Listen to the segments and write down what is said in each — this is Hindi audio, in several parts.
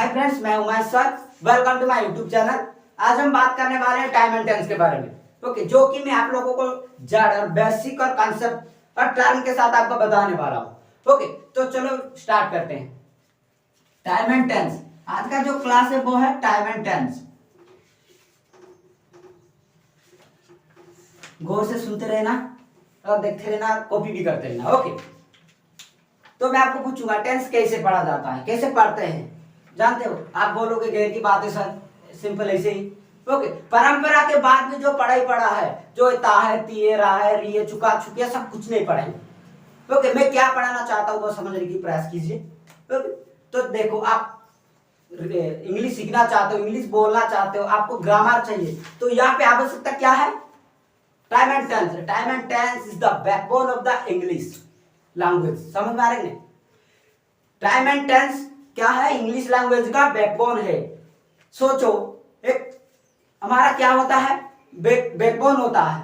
हाय फ्रेंड्स, मैं Umesh sir. Welcome to my YouTube channel. आज हम बात करने वाले हैं टाइम एंड टेंस के बारे में। ओके, जो कि मैं आप लोगों को जड़ और बेसिक और कॉन्सेप्ट और टर्म के साथ आपको बताने वाला हूँ। ओके, तो चलो स्टार्ट करते हैं। टाइम एंड टेंस, आज का जो क्लास है वो है टाइम एंड टेंस। गौर से सुनते रहना और देखते रहना, कॉपी भी करते रहना। ओके, तो मैं आपको पूछूंगा टेंस कैसे पढ़ा जाता है, कैसे पढ़ते हैं। जानते हो, आप बोलोगे गैर की बात है सर, सिंपल ऐसे ही। ओके, परंपरा के बाद में जो पढ़ाई पढ़ा है, जो ता है, तिए, रा है, री है, चुका चुकिया, सब कुछ नहीं पढ़े। ओके, मैं क्या पढ़ाना चाहता हूँ वो समझने की प्रयास कीजिए। ओके, तो देखो, आप इंग्लिश सीखना चाहते हो, इंग्लिश बोलना चाहते हो, आपको ग्रामर चाहिए, तो यहाँ पे आवश्यकता क्या है? Time and tense. Time and tense is the backbone of the English language. समझ में आ रही है? टाइम एंड टेंस क्या है? इंग्लिश लैंग्वेज का बैकबोन है। सोचो, एक हमारा क्या होता है? बैकबोन होता है।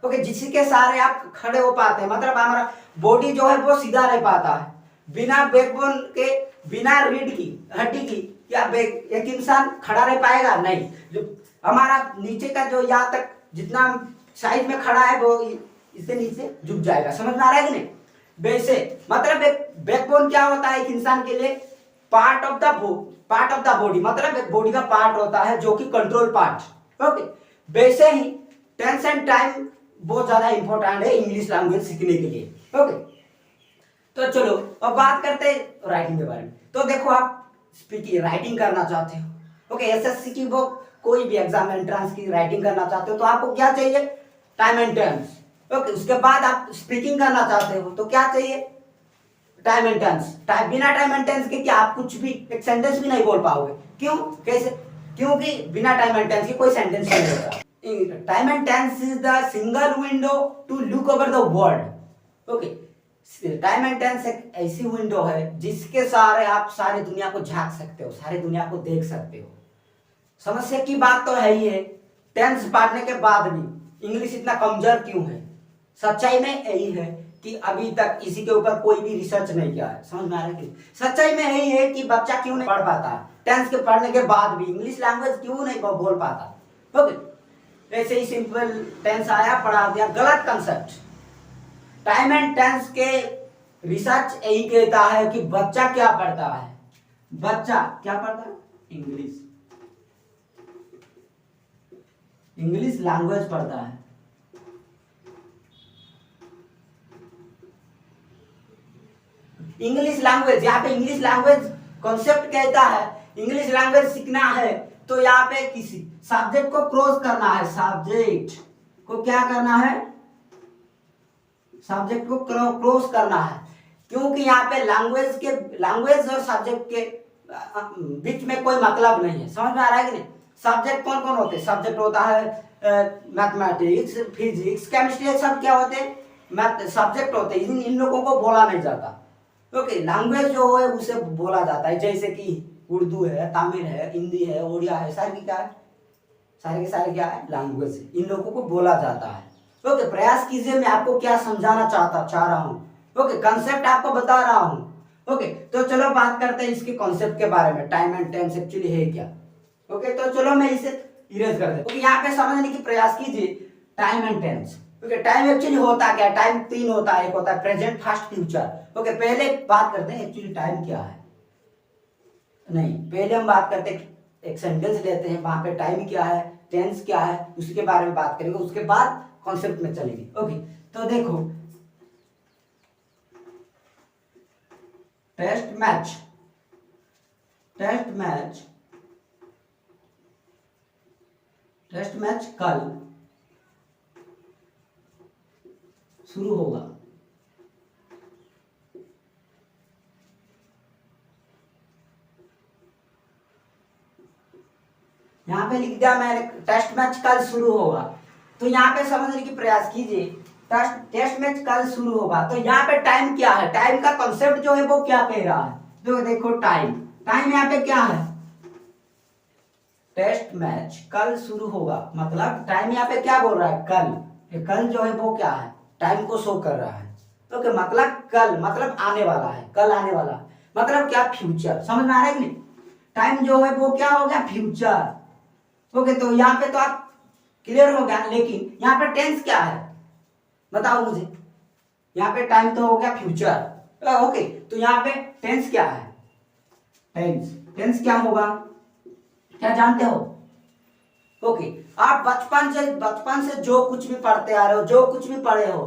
ओके, जिसके सहारे आप खड़े हो पाते हैं, मतलब हमारा बॉडी जो है वो सीधा रह पाता है। बिना बैकबोन के, बिना रीढ़ की हड्डी की क्या एक इंसान खड़ा रह पाएगा? नहीं। जो हमारा नीचे का जो यहाँ तक जितना साइज में खड़ा है वो इससे नीचे झुक जाएगा। समझ में आ रहा है कि नहीं? वैसे मतलब एक बैकबोन क्या होता है? एक इंसान के लिए पार्ट ऑफ द बॉडी, मतलब एक बॉडी का पार्ट होता है जो कि कंट्रोल पार्ट। ओके, वैसे ही टेंस एंड टाइम बहुत ज्यादा इंपॉर्टेंट है इंग्लिश लैंग्वेज सीखने के लिए। ओके, तो चलो अब बात करते हैं राइटिंग के बारे में। तो देखो, आप स्पीकिंग राइटिंग करना चाहते हो, ओके, एसएससी की वो कोई भी एग्जाम एंट्रेंस की राइटिंग करना चाहते हो, तो आपको क्या चाहिए? Time and tense. ओके, उसके बाद आप स्पीकिंग करना चाहते हो तो क्या चाहिए? Time and tense. बिना टाइम एंड टेंस के क्या आप कुछ भी एक सेंटेंस भी नहीं बोल पाओगे? क्यों? कैसे? क्योंकि बिना टाइम एंड टेंस के कोई सेंटेंस नहीं होता। Time and tense is the single window to look over the world. Okay, time and tense एक ऐसी विंडो है जिसके सहारे आप सारी दुनिया को झांक सकते हो, सारी दुनिया को देख सकते हो। समस्या की बात तो है ही है, टेंस पढ़ने के बाद भी इंग्लिश इतना कमजोर क्यों है? सच्चाई में यही है कि अभी तक इसी के ऊपर कोई भी रिसर्च नहीं किया है। समझ में आ रहा है? सच्चाई में यही है कि बच्चा क्यों नहीं पढ़ पाता, टेंस के पढ़ने के बाद भी इंग्लिश लैंग्वेज क्यों नहीं बोल पाता। ओके, ऐसे ही सिंपल टेंस आया, पढ़ा दिया, गलत कंसेप्ट। टाइम एंड टेंस के रिसर्च यही कहता है कि बच्चा क्या पढ़ता है? बच्चा क्या पढ़ता है? इंग्लिश लैंग्वेज पढ़ता है। इंग्लिश लैंग्वेज, यहाँ पे इंग्लिश लैंग्वेज कॉन्सेप्ट कहता है इंग्लिश लैंग्वेज सीखना है तो यहाँ पे किसी सब्जेक्ट को क्रॉस करना है। सब्जेक्ट को क्या करना है? सब्जेक्ट को क्रॉस करना है, क्योंकि यहाँ पे लैंग्वेज और सब्जेक्ट के बीच में कोई मतलब नहीं है। समझ में आ रहा है कि नहीं? सब्जेक्ट कौन कौन होते हैं? सब्जेक्ट होता है मैथमेटिक्स, फिजिक्स, केमिस्ट्री, सब क्या होते हैं? सब्जेक्ट होते हैं। इन लोगों को बोला नहीं जाता। ओके, लैंग्वेज जो है उसे बोला जाता है, जैसे कि उर्दू है, तमिल है, हिंदी है, उड़िया है, सारी की क्या है? सारे के सारे क्या है? लैंग्वेज है। इन लोगों को बोला जाता है। ओके, प्रयास कीजिए, मैं आपको क्या समझाना चाह रहा हूँ। ओके, कंसेप्ट आपको बता रहा हूँ। ओके, तो चलो बात करते हैं इसके कॉन्सेप्ट के बारे में। टाइम एंड टेंस एक्चुअली है क्या? ओके, तो चलो मैं इसे इरेज कर देता हूँ। यहाँ पे समझने की प्रयास कीजिए time and tense. Okay, time actually होता क्या है? टाइम तीन होता है, एक होता है प्रेजेंट, पास्ट, फ्यूचर। ओके, पहले बात करते हैं एक्चुअली टाइम क्या है। नहीं, पहले हम बात करते हैं, एक सेंटेंस लेते हैं, वहां पे टाइम क्या है, टेंस क्या है, उसके बारे में बात करेंगे, उसके बाद कॉन्सेप्ट में चलेंगे। ओके, तो देखो, टेस्ट मैच कल शुरू होगा। यहां पे लिख दिया मैंने, टेस्ट मैच कल शुरू होगा। तो यहाँ पे समझने की प्रयास कीजिए, टेस्ट मैच कल शुरू होगा, तो यहाँ पे टाइम क्या है? टाइम का कॉन्सेप्ट जो है वो क्या कह रहा है? तो देखो, टाइम यहाँ पे क्या है? टेस्ट मैच कल शुरू होगा, मतलब टाइम यहाँ पे क्या बोल रहा है? कल। कल जो है वो क्या है? टाइम को शो कर रहा है। तो मतलब कल मतलब आने वाला है, कल आने वाला है, मतलब क्या? फ्यूचर। समझ में आ रहा है कि नहीं? टाइम जो है वो क्या हो गया, फ्यूचर। ओके, तो यहाँ पे तो आप क्लियर हो गया, लेकिन यहाँ पे टेंस क्या है बताओ मुझे। यहाँ पे टाइम तो हो गया फ्यूचर। ओके, तो यहाँ पे टेंस क्या है, टेंस टेंस क्या होगा, क्या जानते हो? ओके, आप बचपन से जो कुछ भी पढ़ते आ रहे हो, जो कुछ भी पढ़े हो,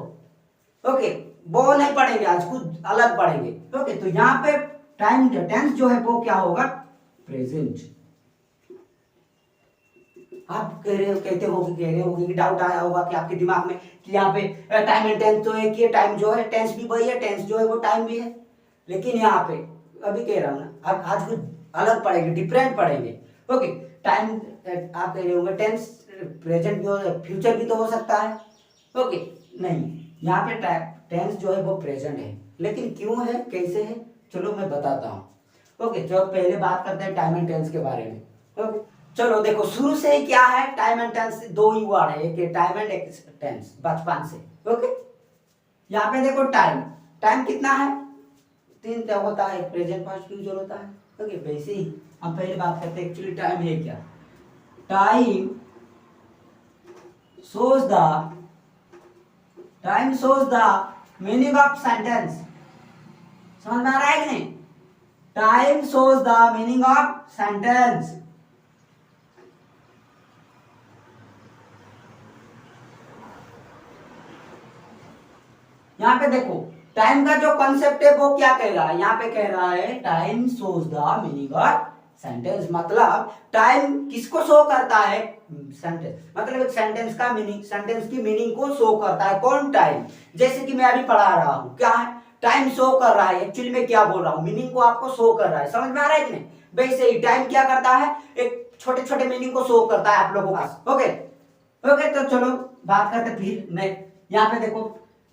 ओके, वो नहीं पढ़ेंगे आज, कुछ अलग पढ़ेंगे। ओके, तो यहाँ पे टाइम टेंस जो है वो क्या होगा, प्रेजेंट। आप कह रहे हो कि डाउट आया होगा कि आपके दिमाग में कि यहाँ पे टाइम एंड टेंस तो एक ही है, टाइम जो है टेंस भी वही है, टेंस जो है वो टाइम भी है। लेकिन यहाँ पे अभी कह रहा हूँ ना, आप आज कुछ अलग पढ़ेंगे, डिफरेंट पढ़ेंगे। ओके, टाइम आप कह रहे होंगे टेंस प्रेजेंट भी हो, फ्यूचर भी तो हो सकता है। ओके, नहीं, यहाँ पे टेंस जो है वो प्रेजेंट है, लेकिन क्यों है, कैसे है, चलो मैं बताता हूँ। ओके, तो पहले बात करते हैं टाइम एंड टेंस के बारे में। ओके, चलो देखो, शुरू से ही क्या है, टाइम एंड टेंस दो ही वर्ड है, एक टाइम एंड एक टेंस, बचपन से। ओके, यहाँ पे देखो टाइम, टाइम कितना है, तीन क्या होता है, प्रेजेंट पास्ट फ्यूचर होता है। ओके, वैसे ही हम पहले बात करते हैं एक्चुअली टाइम है क्या। Time shows the time shows the meaning of sentence. समझ में आ रहा है कि नहीं? Time shows the meaning of sentence. यहाँ पे देखो, टाइम का जो कॉन्सेप्ट है वो क्या कह रहा है, यहाँ पे कह रहा है time shows the meaning of sentence. मतलब टाइम किसको शो करता है, सेंटेंस, मतलब एक सेंटेंस का मीनिंग, सेंटेंस की मीनिंग को शो करता है कौन, टाइम। जैसे कि मैं अभी पढ़ा रहा हूँ, क्या है, टाइम शो कर रहा है, एक्चुअली मैं क्या बोल रहा हूँ, मीनिंग को आपको शो कर रहा है। समझ में आ रहा है कि नहीं? वैसे ही टाइम क्या करता है, एक छोटे छोटे मीनिंग को शो करता है आप लोगों के पास। ओके ओके, तो चलो बात करते फिर नहीं, यहाँ पे देखो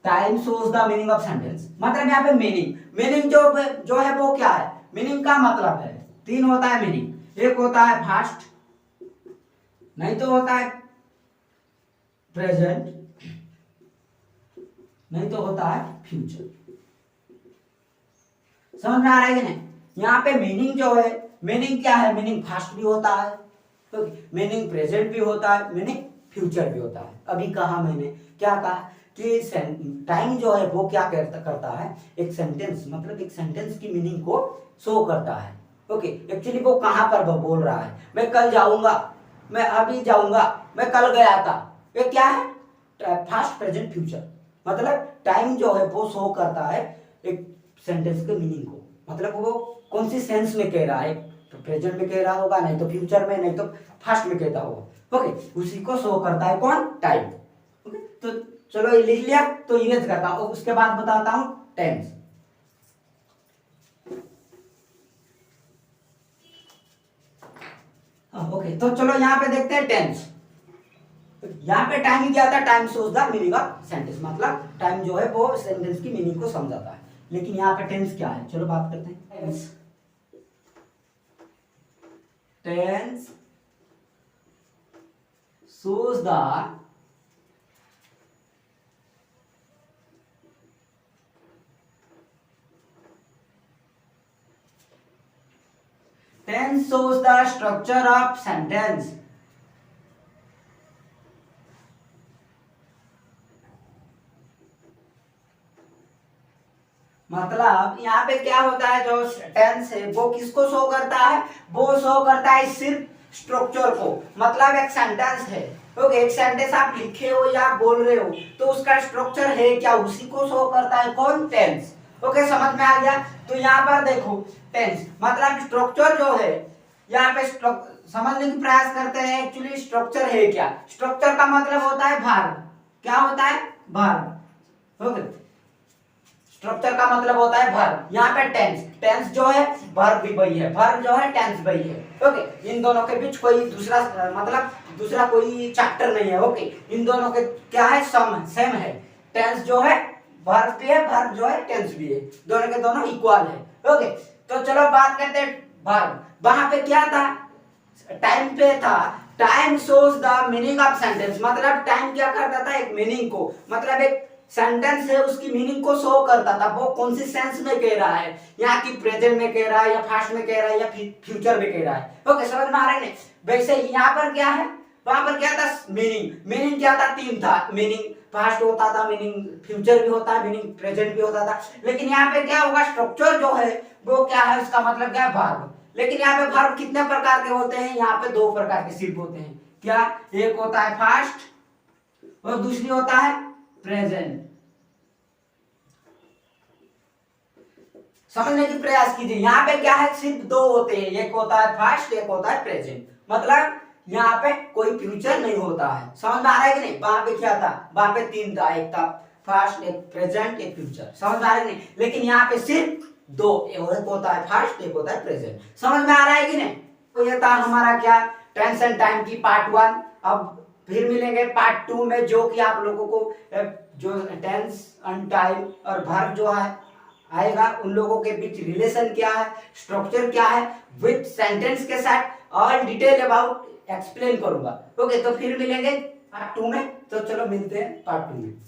time shows the meaning of sentence, मतलब यहाँ पे मीनिंग, मीनिंग जो है वो क्या है, मीनिंग का मतलब है तीन होता है मीनिंग, एक होता है पास्ट, नहीं तो होता है प्रेजेंट, नहीं तो होता है फ्यूचर। समझ में आ रहा है कि नहीं? यहाँ पे मीनिंग जो है, मीनिंग क्या है, मीनिंग पास्ट भी होता है, तो मीनिंग प्रेजेंट भी होता है, मीनिंग फ्यूचर भी होता है। अभी कहा मैंने, क्या कहा कि टाइम जो है वो क्या करता है, एक सेंटेंस, मतलब एक सेंटेंस की मीनिंग को शो करता है। ओके, एक्चुअली वो कहां पर वो बोल रहा है, मैं कल जाऊंगा, मैं अभी जाऊंगा, मैं कल गया था, ये क्या है, पास्ट प्रेजेंट फ्यूचर। मतलब टाइम जो है वो शो करता है एक सेंटेंस के मीनिंग को, मतलब वो कौन सी सेंस में कह रहा है, तो प्रेजेंट में कह रहा होगा, नहीं तो फ्यूचर में, नहीं तो पास्ट में कहता होगा। ओके, उसी को शो करता है कौन, टाइम। ओके, तो चलो ये लिख लिया, तो इरेज करता हूं, उसके बाद बताता हूं टेंस। ओके, तो चलो यहाँ पे देखते हैं टेंस। यहाँ पे टाइम क्या था, time shows the meaning of sentence, मतलब टाइम जो है वो सेंटेंस की मीनिंग को समझाता है। लेकिन यहाँ पे टेंस क्या है, चलो बात करते हैं। Tense tense shows the tense shows the structure of sentence। मतलब यहाँ पे क्या होता है, जो टेंस है वो किसको शो करता है, वो शो करता है सिर्फ स्ट्रक्चर को। मतलब एक सेंटेंस है, ओके, एक सेंटेंस आप लिखे हो या बोल रहे हो, तो उसका स्ट्रक्चर है क्या, उसी को शो करता है कौन, टेंस। ओके, समझ में आ गया? तो यहाँ पर देखो टेंस मतलब स्ट्रक्चर जो है, यहाँ पे समझने की प्रयास करते हैं एक्चुअली स्ट्रक्चर है क्या। स्ट्रक्चर का मतलब होता है भार, क्या होता है, भार। ओके, स्ट्रक्चर का मतलब होता है वर्ब। यहाँ पे टेंस, टेंस जो है वर्ब भी वही है, वर्ब जो है टेंस वही है। ओके, इन दोनों के बीच कोई दूसरा मतलब दूसरा कोई चैप्टर नहीं है। ओके, इन दोनों के क्या है, सेम है। टेंस जो है वर्ब भी है, वर्ब जो है टेंस भी है, दोनों के दोनों इक्वल है। ओके, तो चलो बात करते हैं वर्ब। वहां पे क्या था, टाइम पे था, time shows the meaning of sentence, मतलब टाइम क्या करता था, एक मीनिंग को, मतलब एक सेंटेंस है उसकी मीनिंग को शो करता था, वो कौन सी सेंस में कह रहा है, यहाँ की प्रेजेंट में कह रहा है या पास्ट में कह रहा है या फ्यूचर में कह रहा है। ओके, समझ में आ रहा है नहीं? वैसे यहाँ पर क्या है, वहां पर क्या था, मीनिंग क्या था, तीन था, मीनिंग पास्ट होता था, मीनिंग फ्यूचर भी होता है, मीनिंग प्रेजेंट भी होता था। लेकिन यहाँ पे क्या होगा, स्ट्रक्चर जो है वो क्या है, उसका मतलब क्या है, वर्ब। लेकिन यहाँ पे वर्ब कितने प्रकार के होते हैं, यहाँ पे दो प्रकार के सिर्फ होते हैं। क्या, एक होता है पास्ट और दूसरी होता है प्रेजेंट। समझने की प्रयास कीजिए, यहाँ पे क्या है, सिर्फ दो होते हैं, एक होता है पास्ट, एक होता है प्रेजेंट। मतलब यहाँ पे कोई फ्यूचर नहीं होता है। समझ में आ रहा है कि नहीं? वहां पे क्या था, वहां पे तीन था, एक था पास्ट, एक प्रेजेंट, एक फ्यूचर। समझ में आ रहा है कि नहीं? लेकिन यहाँ पे सिर्फ दो, एक होता है पास्ट, एक होता है प्रेजेंट। समझ में आ रहा है कि नहीं? तो ये था हमारा क्या, टेंस एंड टाइम की पार्ट 1। अब फिर मिलेंगे पार्ट 2 में, जो कि आप लोगों को जो टेंस एंड टाइम और वर्ब जो है आएगा, उन लोगों के बीच रिलेशन क्या है, स्ट्रक्चर क्या है, विथ सेंटेंस के साथ ऑल डिटेल अबाउट एक्सप्लेन करूंगा। ओके, तो फिर मिलेंगे पार्ट 2 में। तो चलो मिलते हैं पार्ट 2 में।